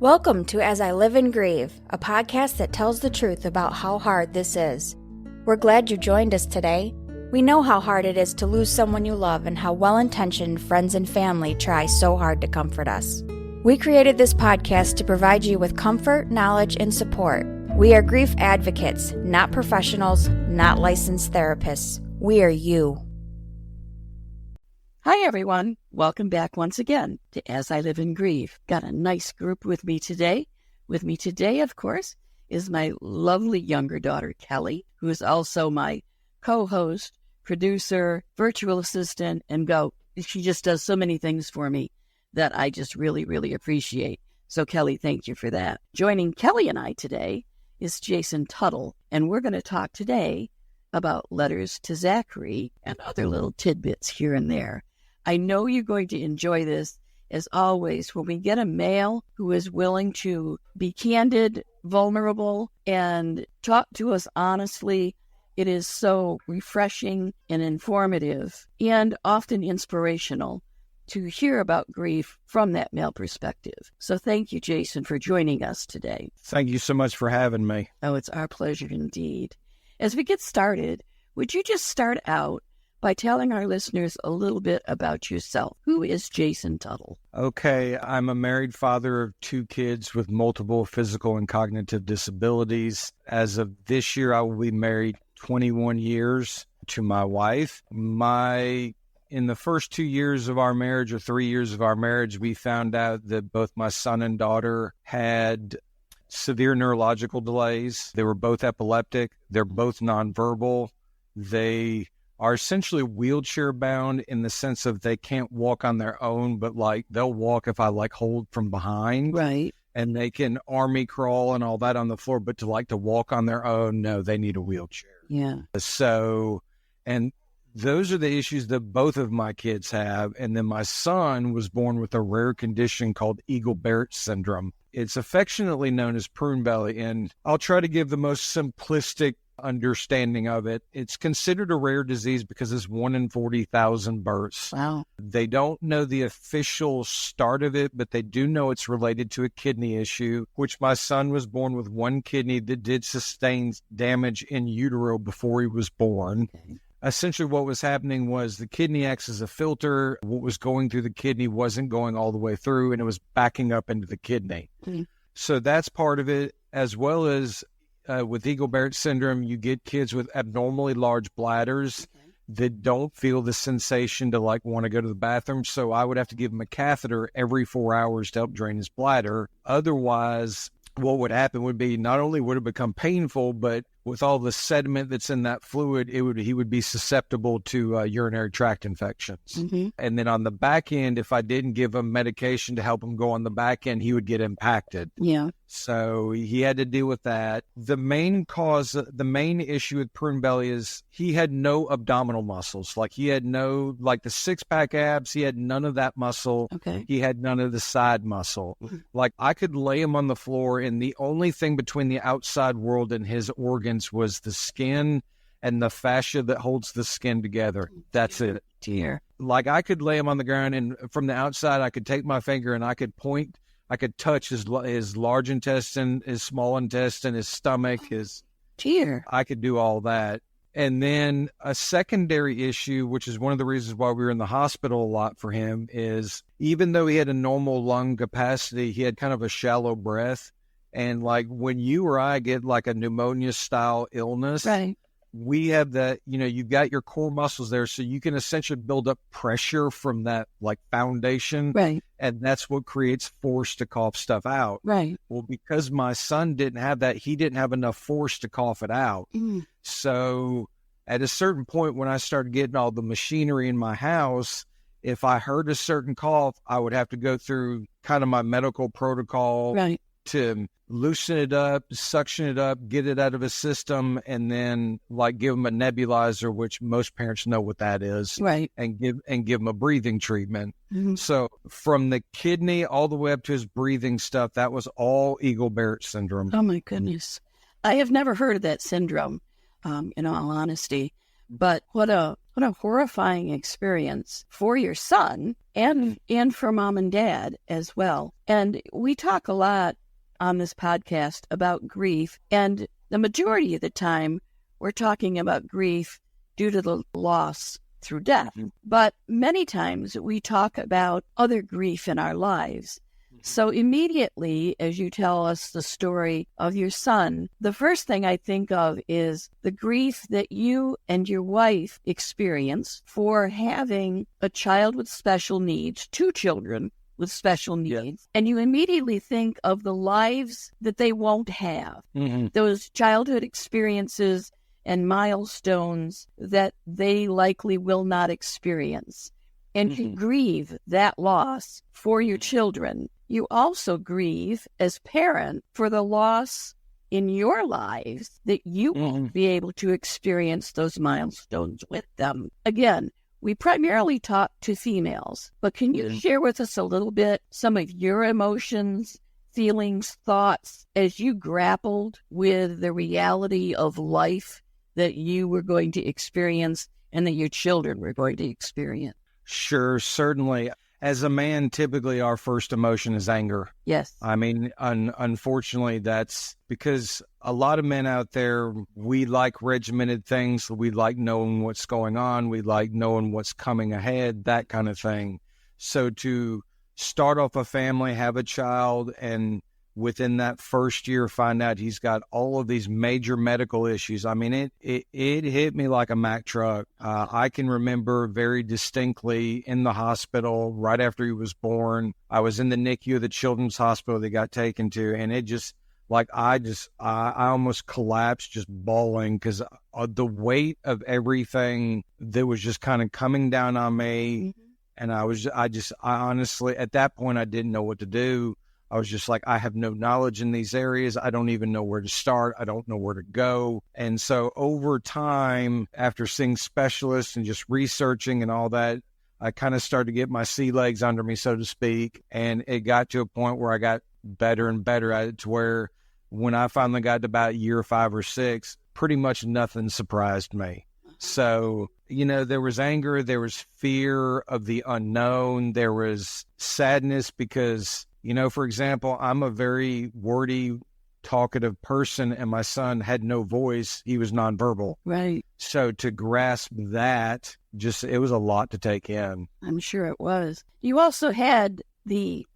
Welcome to As I Live and Grieve, a podcast that tells the truth about how hard this is. We're glad you joined us today. We know how hard it is to lose someone you love and how well-intentioned friends and family try so hard to comfort us. We created this podcast to provide you with comfort, knowledge, and support. We are grief advocates, not professionals, not licensed therapists. We are you. Hi, everyone. Welcome back once again to As I Live and Grieve. Got a nice group with me today. With me today, of course, is my lovely younger daughter, Kelly, who is also my co-host, producer, virtual assistant, and she just does so many things for me that I just really, really appreciate. So, Kelly, thank you for that. Joining Kelly and I today is Jason Tuttle, and we're going to talk today about letters to Zachary and other little tidbits here and there. I know you're going to enjoy this. As always, when we get a male who is willing to be candid, vulnerable, and talk to us honestly, it is so refreshing and informative and often inspirational to hear about grief from that male perspective. So thank you, Jason, for joining us today. Thank you so much for having me. Oh, it's our pleasure indeed. As we get started, would you just start out by telling our listeners a little bit about yourself? Who is Jason Tuttle? Okay, I'm a married father of 2 kids with multiple physical and cognitive disabilities. As of this year, I will be married 21 years to my wife. In the first 2 years of our marriage, or 3 years of our marriage, we found out that both my son and daughter had severe neurological delays. They were both epileptic. They're both nonverbal. They are essentially wheelchair bound in the sense of they can't walk on their own, but they'll walk if I hold from behind. Right. And they can army crawl and all that on the floor, but to walk on their own, no, they need a wheelchair. Yeah. So, and those are the issues that both of my kids have. And then my son was born with a rare condition called Eagle-Barrett syndrome. It's affectionately known as prune belly, and I'll try to give the most simplistic understanding of it. It's considered a rare disease because it's 1 in 40,000 births. Wow. They don't know the official start of it, but they do know it's related to a kidney issue, which my son was born with 1 kidney that did sustain damage in utero before he was born. Okay. Essentially what was happening was the kidney acts as a filter. What was going through the kidney wasn't going all the way through, and it was backing up into the kidney. Mm-hmm. So that's part of it, as well as with Eagle-Barrett syndrome, you get kids with abnormally large bladders that don't feel the sensation to want to go to the bathroom. So I would have to give him a catheter every 4 hours to help drain his bladder. Otherwise, what would happen would be not only would it become painful, but with all the sediment that's in that fluid, he would be susceptible to urinary tract infections. Mm-hmm. And then on the back end, if I didn't give him medication to help him go on the back end, he would get impacted. Yeah. So he had to deal with that. The main issue with prune belly is he had no abdominal muscles. He had no, the 6-pack abs, he had none of that muscle. Okay. He had none of the side muscle. Mm-hmm. I could lay him on the floor, and the only thing between the outside world and his organs was the skin and the fascia that holds the skin together. That's it. Dear. I could lay him on the ground, and from the outside, I could take my finger and I could point. I could touch his large intestine, his small intestine, his stomach, Dear. I could do all that. And then a secondary issue, which is one of the reasons why we were in the hospital a lot for him, is even though he had a normal lung capacity, he had kind of a shallow breath. And when you or I get a pneumonia style illness, Right. we have that, you've got your core muscles there, so you can essentially build up pressure from that foundation. Right. And that's what creates force to cough stuff out. Right. Well, because my son didn't have that, he didn't have enough force to cough it out. Mm. So at a certain point, when I started getting all the machinery in my house, if I heard a certain cough, I would have to go through kind of my medical protocol. Right. To loosen it up, suction it up, get it out of his system, and then give him a nebulizer, which most parents know what that is, Right. and give him a breathing treatment. Mm-hmm. So from the kidney all the way up to his breathing stuff, that was all Eagle-Barrett syndrome. Oh my goodness. I have never heard of that syndrome, in all honesty, But what a horrifying experience for your son and for mom and dad as well. And we talk a lot on this podcast about grief, and the majority of the time we're talking about grief due to the loss through death. But many times we talk about other grief in our lives. So immediately, as you tell us the story of your son, the first thing I think of is the grief that you and your wife experience for having a child with special needs, 2 children with special needs, and you immediately think of the lives that they won't have, those childhood experiences and milestones that they likely will not experience. And you grieve that loss for your children. You also grieve as parent for the loss in your lives that you won't be able to experience those milestones with them. Again, we primarily talk to females, but can you share with us a little bit some of your emotions, feelings, thoughts as you grappled with the reality of life that you were going to experience and that your children were going to experience? Sure, certainly. As a man, typically our first emotion is anger. Yes. I mean, unfortunately, that's because a lot of men out there, we like regimented things. We like knowing what's going on. We like knowing what's coming ahead, that kind of thing. So to start off a family, have a child, and within that first year find out he's got all of these major medical issues. I mean, it hit me like a Mack truck. I can remember very distinctly in the hospital right after he was born. I was in the NICU of the children's hospital they got taken to, and it just, like, I almost collapsed just bawling because the weight of everything that was just kind of coming down on me. And I honestly, at that point, I didn't know what to do. I was just like, I have no knowledge in these areas. I don't even know where to start. I don't know where to go. And so over time, after seeing specialists and just researching and all that, I kind of started to get my sea legs under me, so to speak. And it got to a point where I got better and better at it, to where when I finally got to about year 5 or 6, pretty much nothing surprised me. So, you know, there was anger, there was fear of the unknown, there was sadness because, you know, for example, I'm a very wordy, talkative person, and my son had no voice. He was nonverbal. Right. So to grasp that, it was a lot to take in. I'm sure it was. You also had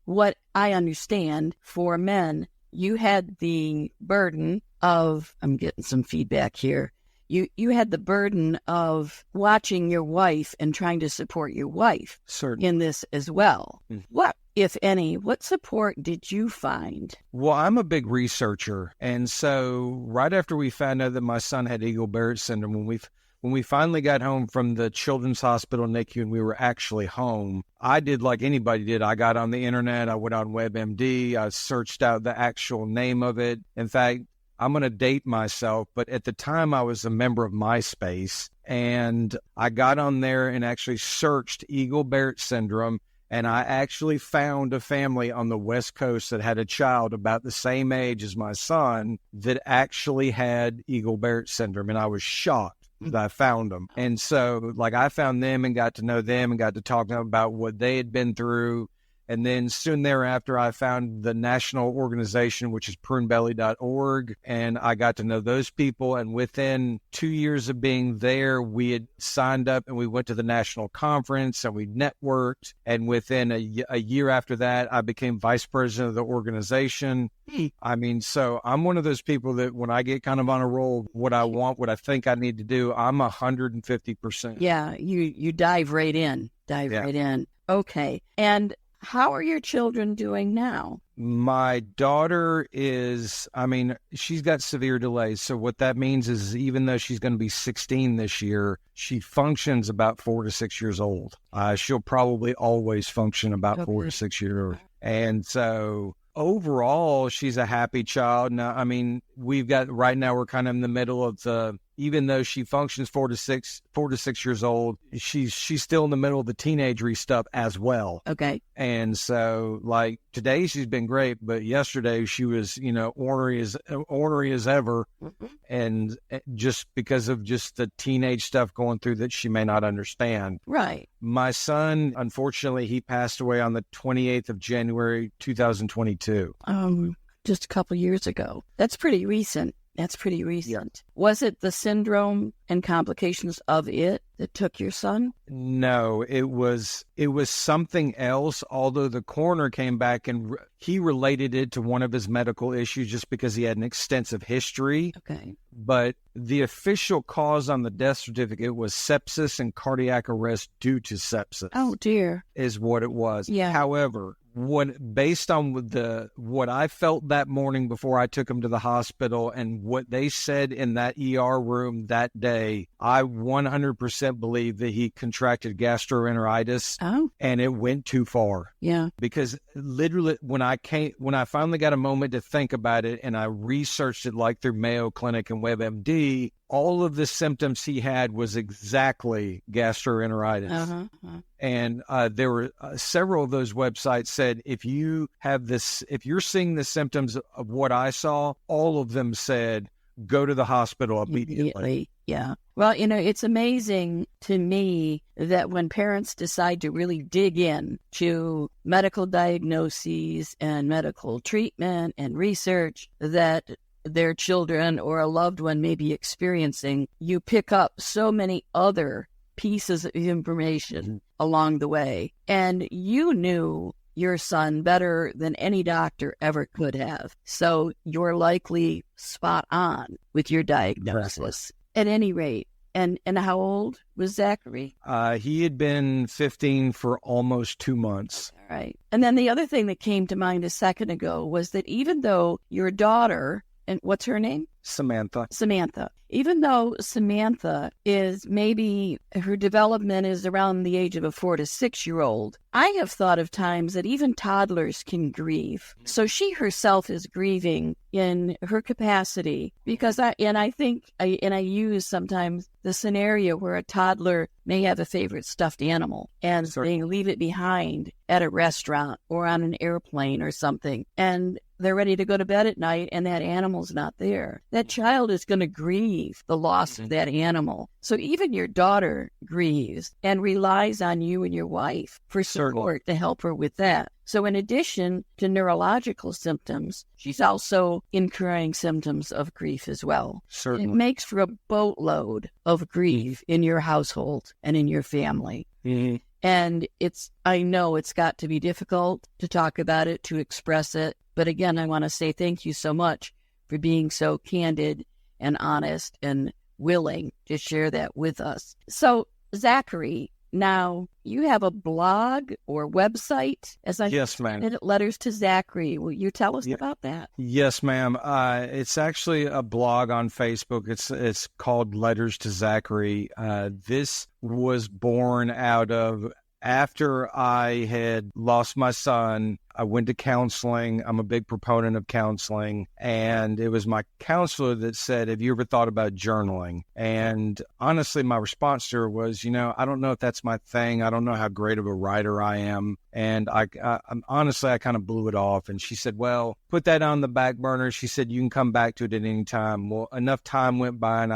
what I understand for men, you had the burden of, I'm getting some feedback here. You had the burden of watching your wife and trying to support your wife in this as well. What, if any, what support did you find? Well, I'm a big researcher. And so right after we found out that my son had Eagle-Barrett syndrome, when we finally got home from the Children's Hospital NICU and we were actually home, I did like anybody did. I got on the internet. I went on WebMD. I searched out the actual name of it. In fact, I'm going to date myself, but at the time I was a member of MySpace, and I got on there and actually searched Eagle-Barrett syndrome, and I actually found a family on the West Coast that had a child about the same age as my son that actually had Eagle-Barrett syndrome, and I was shocked that I found them. And so, like, I found them and got to know them and got to talk to them about what they had been through. And then soon thereafter, I found the national organization, which is prunebelly.org, and I got to know those people. And within 2 years of being there, we had signed up and we went to the national conference and we networked. And within a year after that, I became vice president of the organization. I mean, so I'm one of those people that when I get kind of on a roll, what I want, what I think I need to do, I'm 150%. Yeah, you dive right in. Right in. Okay. And how are your children doing now? My daughter she's got severe delays. So what that means is even though she's going to be 16 this year, she functions about 4 to 6 years old. She'll probably always function about 4 to 6 years old. And so overall, she's a happy child. Now, I mean, we've got right now, we're kind of in the middle of even though she functions 4 to 6 years old, she's still in the middle of the teenagery stuff as well. Okay. And so like today she's been great, but yesterday she was, ornery as ever. Mm-hmm. And just because of just the teenage stuff going through that she may not understand. Right. My son, unfortunately, he passed away on the 28th of January, 2022. Just a couple years ago. That's pretty recent. Yeah. Was it the syndrome and complications of it that took your son? No, it was something else, although the coroner came back and he related it to one of his medical issues just because he had an extensive history. Okay. But the official cause on the death certificate was sepsis and cardiac arrest due to sepsis. Oh, dear. Is what it was. Yeah. However, based on what I felt that morning before I took him to the hospital and what they said in that ER room that day, I 100% believe that he contracted gastroenteritis. Oh. And it went too far. Yeah. Because literally when I finally got a moment to think about it and I researched it like through Mayo Clinic and WebMD, all of the symptoms he had was exactly gastroenteritis. Uh-huh. And there were several of those websites said, if you're seeing the symptoms of what I saw, all of them said, go to the hospital immediately. Yeah. Well, it's amazing to me that when parents decide to really dig in to medical diagnoses and medical treatment and research that their children or a loved one may be experiencing, you pick up so many other pieces of information along the way. And you knew your son better than any doctor ever could have. So you're likely spot on with your diagnosis. At any rate. And how old was Zachary? He had been 15 for almost 2 months. All right. And then the other thing that came to mind a second ago was that even though your daughter, and what's her name? Samantha. Even though Samantha is maybe her development is around the age of a 4 to 6 year old, I have thought of times that even toddlers can grieve. So she herself is grieving in her capacity because I use sometimes the scenario where a toddler may have a favorite stuffed animal and they leave it behind at a restaurant or on an airplane or something. And they're ready to go to bed at night and that animal's not there. That child is going to grieve the loss of that animal. So even your daughter grieves and relies on you and your wife for support to help her with that. So in addition to neurological symptoms, she's also incurring symptoms of grief as well. Certainly. It makes for a boatload of grief in your household and in your family. Mm-hmm. And I know it's got to be difficult to talk about it, to express it. But again, I want to say thank you so much for being so candid and honest and willing to share that with us. So, Zachary, now you have a blog or website, Yes, ma'am. Letters to Zachary. Will you tell us about that? Yes, ma'am. It's actually a blog on Facebook. It's called Letters to Zachary. This was born out of after I had lost my son. I went to counseling. I'm a big proponent of counseling. And it was my counselor that said, have you ever thought about journaling? And honestly, my response to her was, I don't know if that's my thing. I don't know how great of a writer I am. And I honestly, I kind of blew it off. And she said, well, put that on the back burner. She said, you can come back to it at any time. Well, enough time went by and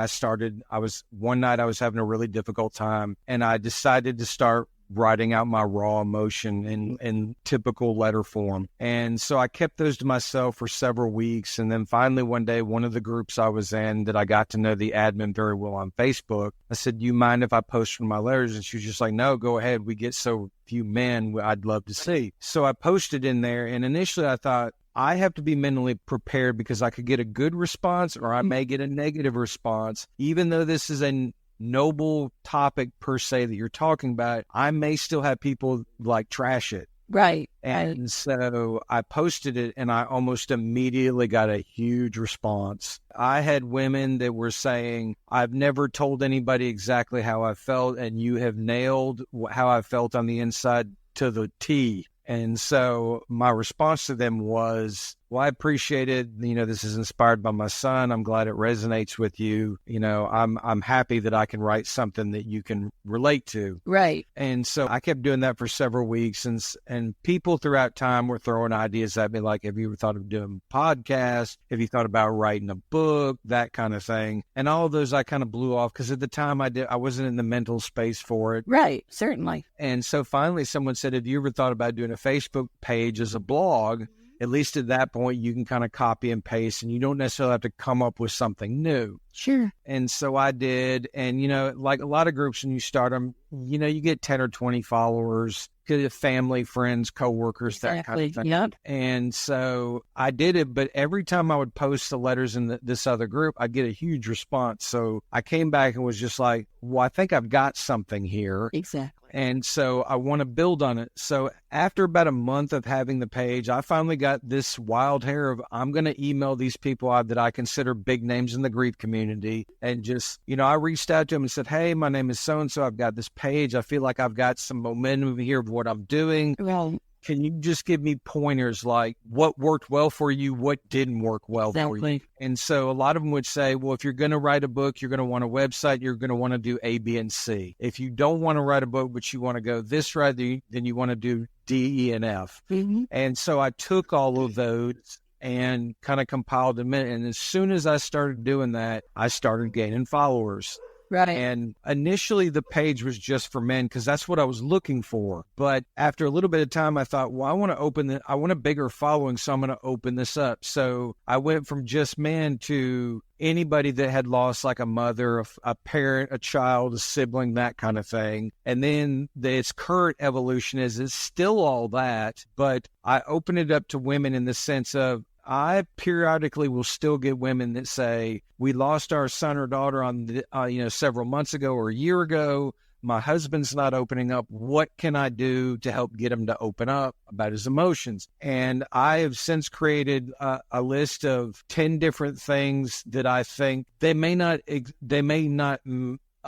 one night I was having a really difficult time and I decided to start writing out my raw emotion in typical letter form. And so I kept those to myself for several weeks. And then finally one day, one of the groups I was in that I got to know the admin very well on Facebook, I said, do you mind if I post one of my letters? And she was just like, no, go ahead. We get so few men I'd love to see. So I posted in there. And initially I thought, I have to be mentally prepared because I could get a good response or I may get a negative response. Even though this is a noble topic per se that you're talking about, I may still have people like trash it. Right. And so I posted it and I almost immediately got a huge response. I had women that were saying, I've never told anybody exactly how I felt and you have nailed how I felt on the inside to the T. And so my response to them was, well, I appreciate it. This is inspired by my son. I'm glad it resonates with you. I'm happy that I can write something that you can relate to. Right. And so I kept doing that for several weeks, and people throughout time were throwing ideas at me like, have you ever thought of doing a podcast? Have you thought about writing a book? That kind of thing. And all of those I kind of blew off because at the time I wasn't in the mental space for it. Right. Certainly. And so finally someone said, have you ever thought about doing a Facebook page as a blog? At least at that point, you can kind of copy and paste and you don't necessarily have to come up with something new. Sure. And so I did. And, like a lot of groups, when you start them, you get 10 or 20 followers, get family, friends, coworkers, Exactly. that kind of thing. Yep. And so I did it. But every time I would post the letters in this other group, I'd get a huge response. So I came back and was just like, well, I think I've got something here. Exactly. And so I want to build on it. So after about a month of having the page, I finally got this wild hair of I'm going to email these people that I consider big names in the grief community. And just, I reached out to them and said, hey, my name is so-and-so. I've got this page. I feel like I've got some momentum here of what I'm doing. Well, can you just give me pointers like what worked well for you, what didn't work well for you? And so a lot of them would say, well, if you're going to write a book, you're going to want a website, you're going to want to do A, B, and C. If you don't want to write a book, but you want to go this route, then you want to do D, E, and F. Mm-hmm. And so I took all of those and kind of compiled them in. And as soon as I started doing that, I started gaining followers. Right. And initially the page was just for men because that's what I was looking for. But after a little bit of time, I thought, well, I want a bigger following, so I'm going to open this up. So I went from just men to anybody that had lost like a mother, a parent, a child, a sibling, that kind of thing. And then its current evolution is it's still all that, but I open it up to women in the sense of I periodically will still get women that say, we lost our son or daughter on several months ago or a year ago. My husband's not opening up. What can I do to help get him to open up about his emotions? And I have since created a list of 10 different things that I think they may not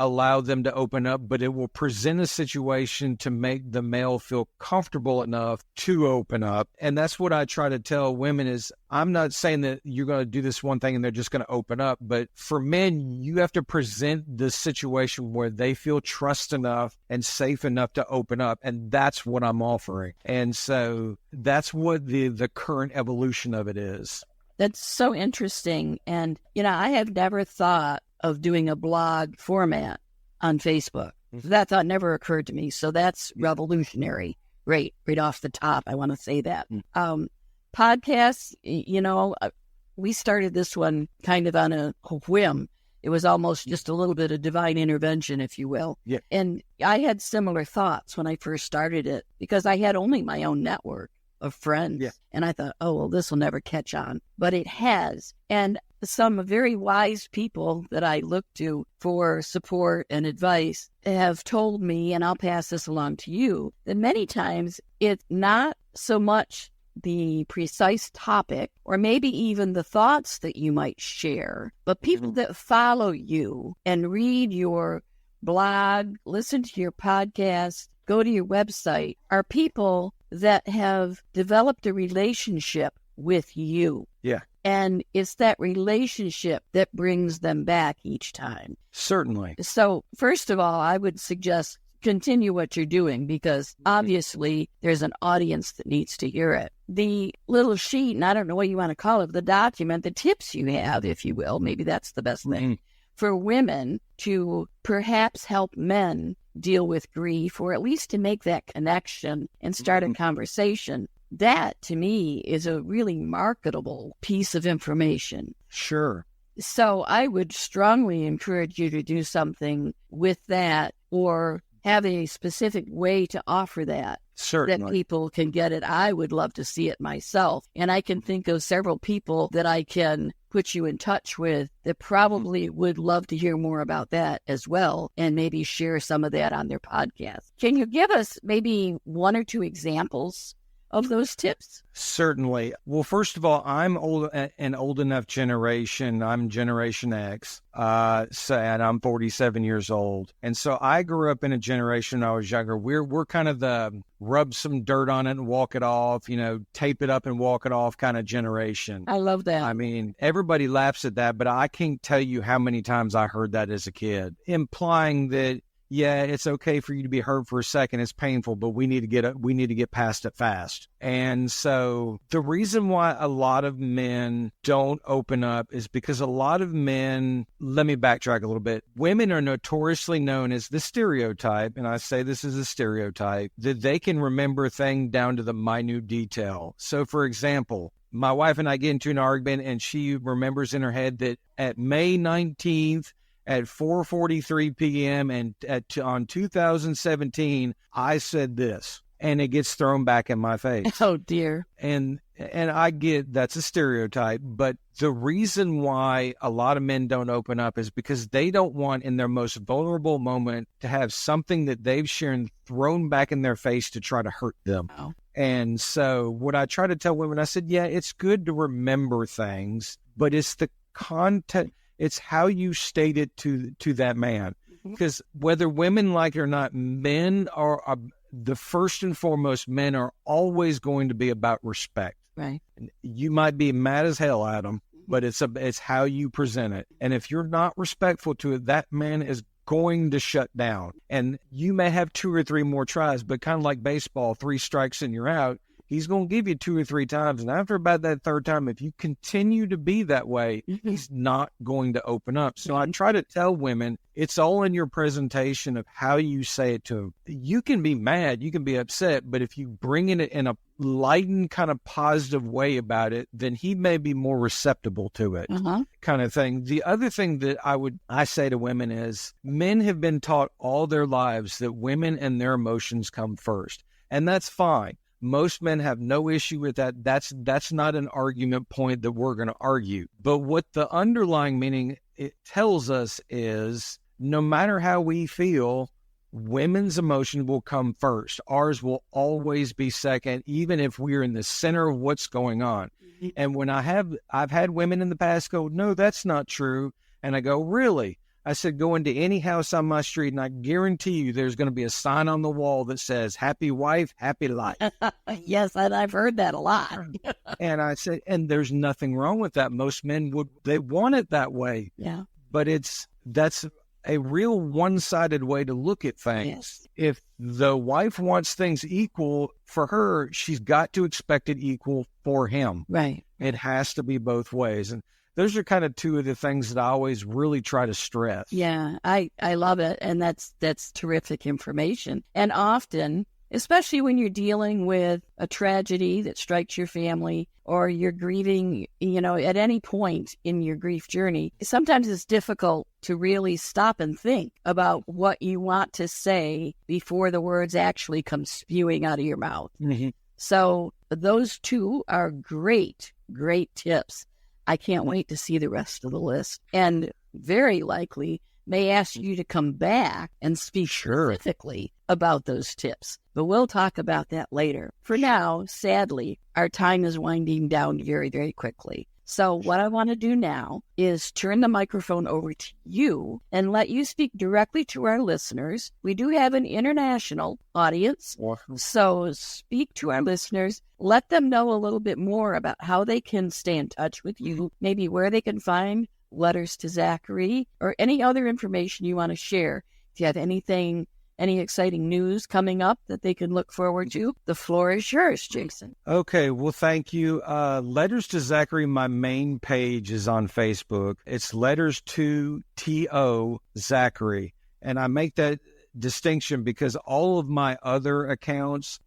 allow them to open up, but it will present a situation to make the male feel comfortable enough to open up. And that's what I try to tell women is I'm not saying that you're going to do this one thing and they're just going to open up. But for men, you have to present the situation where they feel trust enough and safe enough to open up. And that's what I'm offering. And so that's what the current evolution of it is. That's so interesting. And, I have never thought of doing a blog format on Facebook. Mm-hmm. That thought never occurred to me. So that's revolutionary. Right off the top. I want to say that. Mm-hmm. Podcasts, we started this one kind of on a whim. It was almost just a little bit of divine intervention, if you will. Yeah. And I had similar thoughts when I first started it because I had only my own network of friends. Yeah. And I thought, oh, well, this will never catch on. But it has. And some very wise people that I look to for support and advice have told me, and I'll pass this along to you, that many times it's not so much the precise topic or maybe even the thoughts that you might share, but people that follow you and read your blog, listen to your podcast, go to your website are people that have developed a relationship with you. Yeah. And it's that relationship that brings them back each time. Certainly. So first of all, I would suggest continue what you're doing because obviously there's an audience that needs to hear it. The little sheet, and I don't know what you want to call it, the document, the tips you have, if you will, maybe that's the best thing, for women to perhaps help men deal with grief or at least to make that connection and start a conversation. That, to me, is a really marketable piece of information. Sure. So I would strongly encourage you to do something with that or have a specific way to offer that. Certainly. That people can get it. I would love to see it myself. And I can think of several people that I can put you in touch with that probably would love to hear more about that as well and maybe share some of that on their podcast. Can you give us maybe one or two examples of those tips? Certainly. Well, first of all, I'm an old enough generation. I'm Generation X, and I'm 47 years old. And so I grew up in a generation when I was younger. We're kind of the rub some dirt on it and walk it off, tape it up and walk it off kind of generation. I love that. I mean, everybody laughs at that, but I can't tell you how many times I heard that as a kid, implying that, yeah, it's okay for you to be hurt for a second. It's painful, but we need to get past it fast. And so the reason why a lot of men don't open up is because a lot of men, let me backtrack a little bit. Women are notoriously known as the stereotype, and I say this is a stereotype, that they can remember a thing down to the minute detail. So for example, my wife and I get into an argument and she remembers in her head that at May 19th, at 4:43 p.m. and on 2017, I said this, and it gets thrown back in my face. Oh, dear. And I get that's a stereotype, but the reason why a lot of men don't open up is because they don't want in their most vulnerable moment to have something that they've shared thrown back in their face to try to hurt them. Wow. And so what I try to tell women, I said, yeah, it's good to remember things, but it's the content. It's how you state it to that man. Because whether women like it or not, men are the first and foremost, men are always going to be about respect. Right. You might be mad as hell at them, but it's how you present it. And if you're not respectful to it, that man is going to shut down. And you may have 2 or 3 more tries, but kind of like baseball, 3 strikes and you're out. He's going to give you 2 or 3 times. And after about that 3rd time, if you continue to be that way, he's not going to open up. So I try to tell women, it's all in your presentation of how you say it to him. You can be mad, you can be upset, but if you bring it in a lightened kind of positive way about it, then he may be more receptible to it, kind of thing. The other thing that I say to women is men have been taught all their lives that women and their emotions come first. And that's fine. Most men have no issue with that. That's not an argument point that we're going to argue. But what the underlying meaning it tells us is no matter how we feel, women's emotion will come first. Ours will always be second, even if we're in the center of what's going on. And when I've had women in the past go, no, that's not true. And I go, really? I said, go into any house on my street, and I guarantee you there's going to be a sign on the wall that says, happy wife, happy life. Yes, and I've heard that a lot. And I said, and there's nothing wrong with that. Most men they want it that way. Yeah. But that's a real one-sided way to look at things. Yes. If the wife wants things equal for her, she's got to expect it equal for him. Right. It has to be both ways. And those are kind of 2 of the things that I always really try to stress. Yeah, I love it. And that's terrific information. And often, especially when you're dealing with a tragedy that strikes your family or you're grieving, at any point in your grief journey, sometimes it's difficult to really stop and think about what you want to say before the words actually come spewing out of your mouth. Mm-hmm. So those 2 are great, great tips. I can't wait to see the rest of the list, and very likely may ask you to come back and speak specifically about those tips. But we'll talk about that later. For now, sadly, our time is winding down very, very quickly. So what I want to do now is turn the microphone over to you and let you speak directly to our listeners. We do have an international audience, so speak to our listeners. Let them know a little bit more about how they can stay in touch with you, maybe where they can find letters to Zachary or any other information you want to share. If you have any exciting news coming up that they can look forward to, the floor is yours, Jason. Okay, well, thank you. Letters to Zachary, my main page is on Facebook. It's Letters to T.O. Zachary. And I make that distinction because all of my other accounts,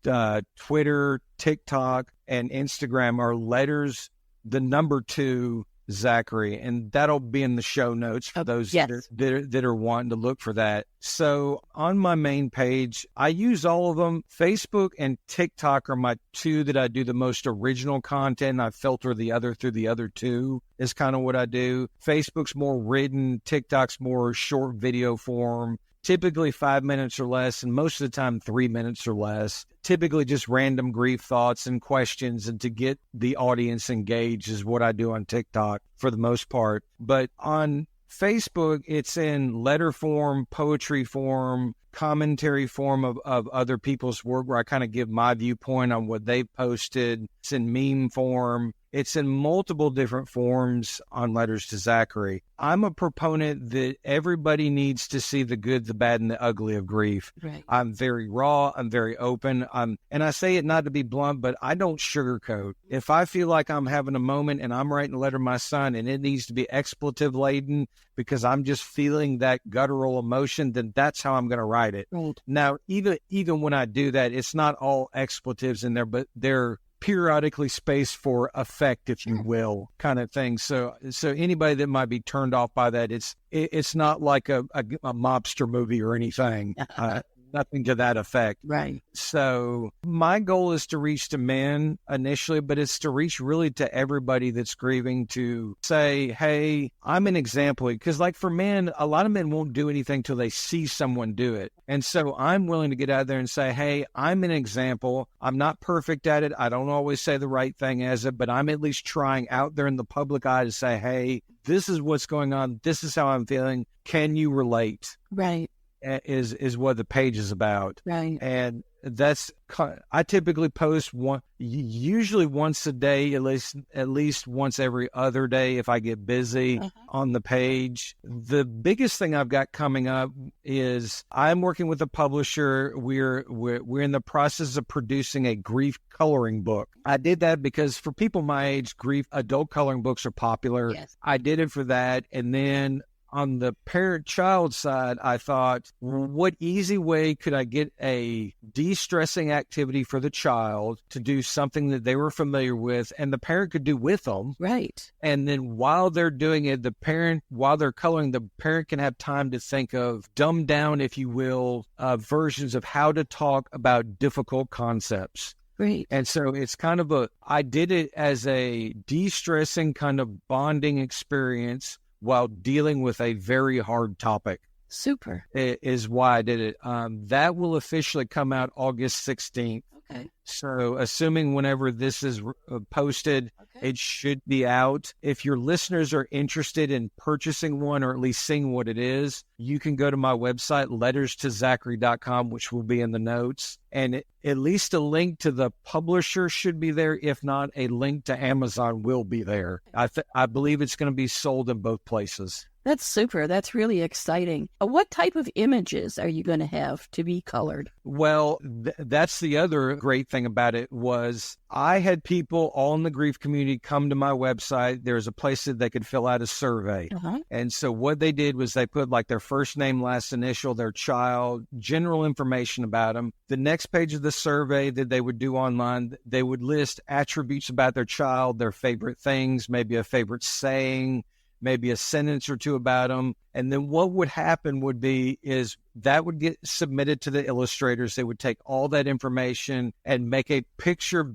Twitter, TikTok, and Instagram are letters, the number 2, Zachary, and that'll be in the show notes for those that are wanting to look for that. So on my main page, I use all of them. Facebook and TikTok are my 2 that I do the most original content. I filter the other through the other 2 is kind of what I do. Facebook's more written, TikTok's more short video form. typically 5 minutes or less, and most of the time 3 minutes or less. Typically just random grief thoughts and questions, and to get the audience engaged is what I do on TikTok for the most part. But on Facebook, it's in letter form, poetry form, commentary form of other people's work, where I kind of give my viewpoint on what they posted. It's in meme form. It's in multiple different forms on Letters to Zachary. I'm a proponent that everybody needs to see the good, the bad, and the ugly of grief. Right. I'm very raw. I'm very open. And I say it not to be blunt, but I don't sugarcoat. If I feel like I'm having a moment and I'm writing a letter to my son and it needs to be expletive laden because I'm just feeling that guttural emotion, then that's how I'm going to write it. Right. Now, even when I do that, it's not all expletives in there, but they're periodically spaced for effect, if you will, kind of thing. So anybody that might be turned off by that, it's not like a mobster movie or anything. Nothing to that effect. Right. So my goal is to reach to men initially, but it's to reach really to everybody that's grieving, to say, hey, I'm an example. Because like for men, a lot of men won't do anything till they see someone do it. And so I'm willing to get out there and say, hey, I'm an example. I'm not perfect at it. I don't always say the right thing as it, but I'm at least trying out there in the public eye to say, hey, this is what's going on. This is how I'm feeling. Can you relate? Right. Is what the page is about. Right. And I typically post usually once a day, at least once every other day if I get busy on the page. The biggest thing I've got coming up is I'm working with a publisher. We're in the process of producing a grief coloring book. I did that because for people my age, adult coloring books are popular. Yes. I did it for that, and then on the parent-child side, I thought, what easy way could I get a de-stressing activity for the child to do something that they were familiar with and the parent could do with them? Right. And then while they're doing it, while they're coloring, the parent can have time to think of dumbed down, if you will, versions of how to talk about difficult concepts. Great. And so it's kind of I did it as a de-stressing kind of bonding experience while dealing with a very hard topic. Super. Is why I did it. That will officially come out August 16th. Okay. So assuming whenever this is posted, it should be out. If your listeners are interested in purchasing one or at least seeing what it is, you can go to my website, letterstozachary.com, which will be in the notes. And at least a link to the publisher should be there. If not, a link to Amazon will be there. I believe it's going to be sold in both places. That's super. That's really exciting. What type of images are you going to have to be colored? Well, that's the other great thing about it was I had people all in the grief community come to my website. There's a place that they could fill out a survey. And so what they did was they put like their first name, last initial, their child, general information about them. The next page of the survey that they would do online, they would list attributes about their child, their favorite things, maybe a favorite saying, maybe a sentence or two about them. And then what would happen is that would get submitted to the illustrators. They would take all that information and make a picture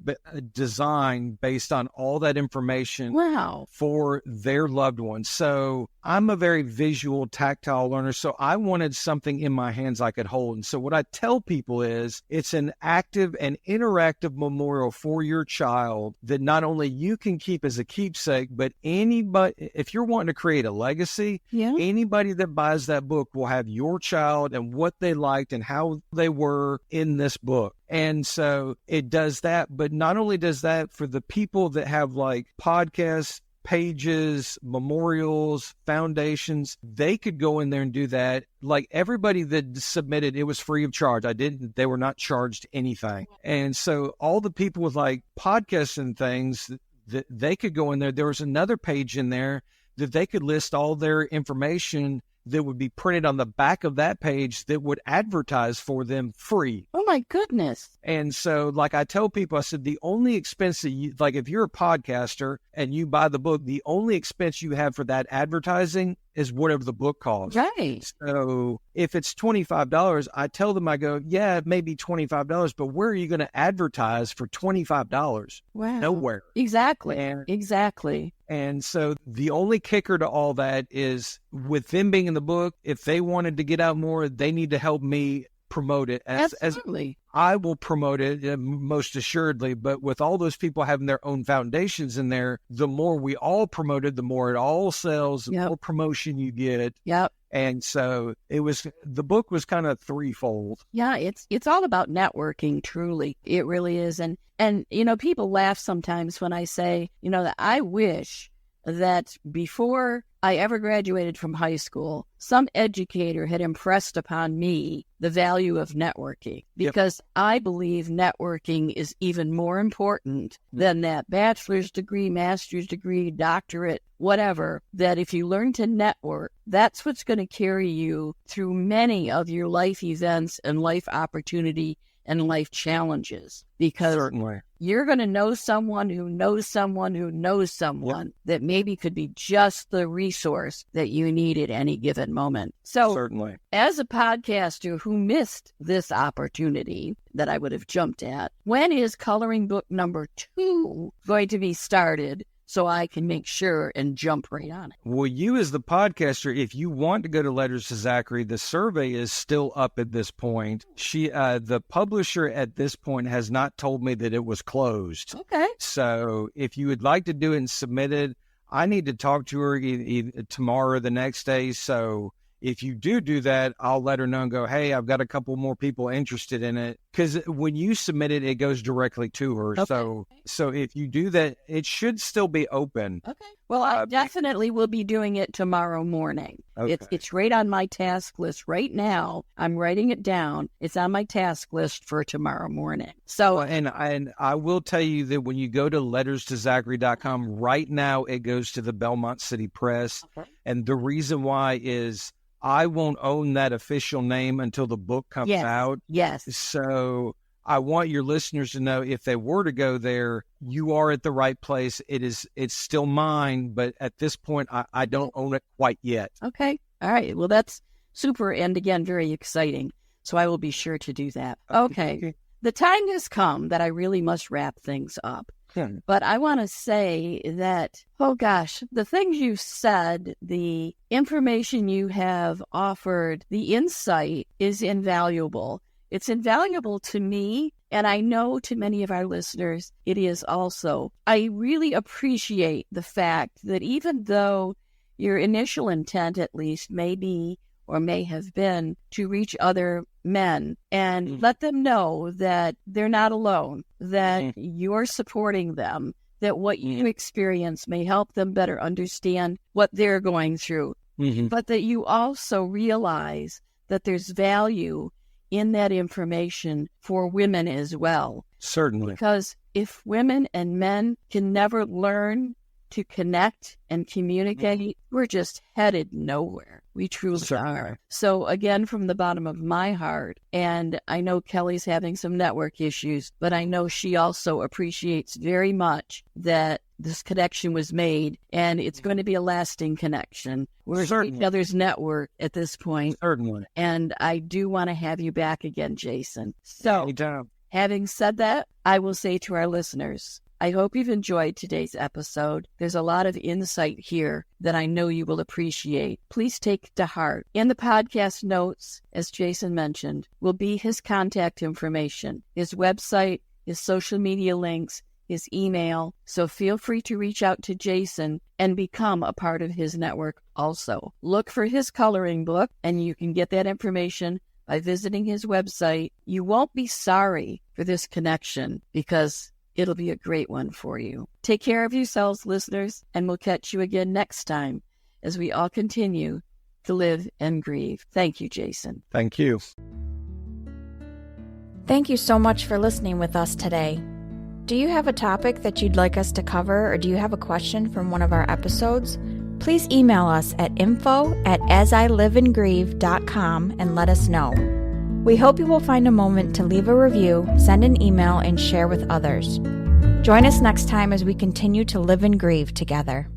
design based on all that information. Wow. For their loved ones. So I'm a very visual, tactile learner. So I wanted something in my hands I could hold. And so what I tell people is it's an active and interactive memorial for your child that not only you can keep as a keepsake, but anybody, if you're wanting to create a legacy, anybody that buys that book will have your child and what they liked and how they were in this book. And so it does that, but not only does that for the people that have like podcasts, pages, memorials, foundations, they could go in there and do that. Like everybody that submitted, it was free of charge. They were not charged anything. And so all the people with like podcasts and things, that they could go in there. There was another page in there that they could list all their information that would be printed on the back of that page that would advertise for them free. Oh my goodness. And so like I tell people, I said, the only expense that like if you're a podcaster and you buy the book, the only expense you have for that advertising is whatever the book costs. Right. So if it's $25, I tell them, I go, yeah, it may be $25, but where are you going to advertise for $25? Wow. Nowhere. Exactly. And Exactly. And so the only kicker to all that is with them being in the book, if they wanted to get out more, they need to help me promote it. Absolutely. I will promote it most assuredly, but with all those people having their own foundations in there, the more we all promote it, the more it all sells, the more promotion you get. Yep. And so the book was kind of threefold. Yeah, it's all about networking, truly. It really is. And people laugh sometimes when I say, that I wish that before I ever graduated from high school, some educator had impressed upon me the value of networking, because I believe networking is even more important than that bachelor's degree, master's degree, doctorate, whatever, that if you learn to network, that's what's going to carry you through many of your life events and life opportunity and life challenges, because Certainly. You're going to know someone who knows someone who knows someone that maybe could be just the resource that you need at any given moment. So Certainly. As a podcaster who missed this opportunity that I would have jumped at, when is coloring book number 2 going to be started, so I can make sure and jump right on it? Well, you as the podcaster, if you want to go to Letters to Zachary, the survey is still up at this point. The publisher at this point has not told me that it was closed. Okay. So if you would like to do it and submit it, I need to talk to her either tomorrow or the next day. So if you do that, I'll let her know and go, hey, I've got a couple more people interested in it. Because when you submit it, it goes directly to her. Okay. So if you do that, it should still be open. Okay. Well, I definitely will be doing it tomorrow morning. Okay. It's right on my task list right now. I'm writing it down. It's on my task list for tomorrow morning. So, and I will tell you that when you go to letterstozachary.com, right now it goes to the Belmont City Press. Okay. And the reason why is I won't own that official name until the book comes out. Yes. So I want your listeners to know, if they were to go there, you are at the right place. It's still mine, but at this point, I don't own it quite yet. Okay. All right. Well, that's super. And again, very exciting. So I will be sure to do that. Okay. The time has come that I really must wrap things up. But I want to say that, the things you said, the information you have offered, the insight is invaluable. It's invaluable to me, and I know to many of our listeners it is also. I really appreciate the fact that even though your initial intent, at least, may be or may have been to reach other men and let them know that they're not alone, that you're supporting them, that what you experience may help them better understand what they're going through, but that you also realize that there's value in that information for women as well. Certainly. Because if women and men can never learn to connect and communicate, we're just headed nowhere. We truly are. So again, from the bottom of my heart, and I know Kelly's having some network issues, but I know she also appreciates very much that this connection was made, and it's going to be a lasting connection. We're each other's network at this point. Certainly. And I do want to have you back again, Jason. So, anytime. Having said that, I will say to our listeners, I hope you've enjoyed today's episode. There's a lot of insight here that I know you will appreciate. Please take to heart. In the podcast notes, as Jason mentioned, will be his contact information, his website, his social media links, his email. So feel free to reach out to Jason and become a part of his network also. Look for his coloring book, and you can get that information by visiting his website. You won't be sorry for this connection, because it'll be a great one for you. Take care of yourselves, listeners, and we'll catch you again next time as we all continue to live and grieve. Thank you, Jason. Thank you. Thank you so much for listening with us today. Do you have a topic that you'd like us to cover, or do you have a question from one of our episodes? Please email us at info@asiliveandgrieve.com and let us know. We hope you will find a moment to leave a review, send an email, and share with others. Join us next time as we continue to live and grieve together.